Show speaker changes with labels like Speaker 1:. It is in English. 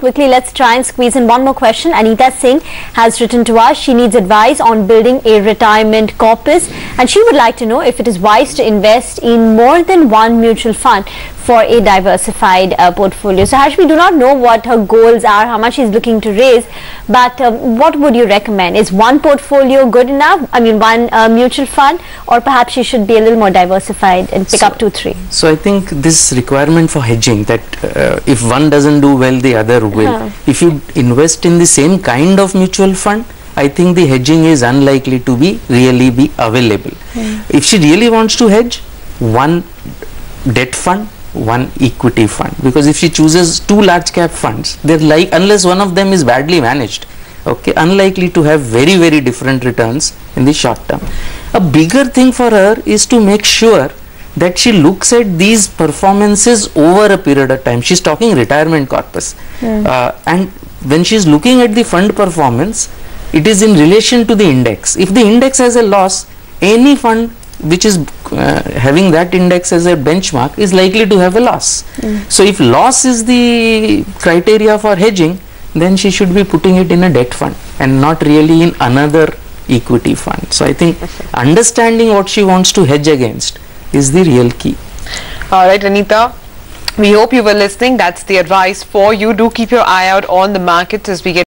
Speaker 1: Quickly, let's try and squeeze in one more question. Anita Singh has written to us. She needs advice on building a retirement corpus, and she would like to know if it is wise to invest in more than one mutual fund for a diversified portfolio. So Harsh, we do not know what her goals are, how much she's looking to raise, but what would you recommend? Is one portfolio good enough? I mean, one mutual fund, or perhaps she should be a little more diversified and pick up 2-3?
Speaker 2: So I think this requirement for hedging, that if one doesn't do well, the other will. If you invest in the same kind of mutual fund, I think the hedging is unlikely to really be available. If she really wants to hedge, one debt fund, one equity fund, because if she chooses two large cap funds, they're like, unless one of them is badly managed, okay, unlikely to have very different returns in the short term. A bigger thing for her is to make sure that she looks at these performances over a period of time. She's talking retirement corpus, and when she's looking at the fund performance, it is in relation to the index. If the index has a loss, any fund which is having that index as a benchmark is likely to have a loss. So if loss is the criteria for hedging, then she should be putting it in a debt fund and not really in another equity fund. So I think understanding what she wants to hedge against is the real key.
Speaker 3: All right, Anita, we hope you were listening. That's the advice for you. Do keep your eye out on the markets as we get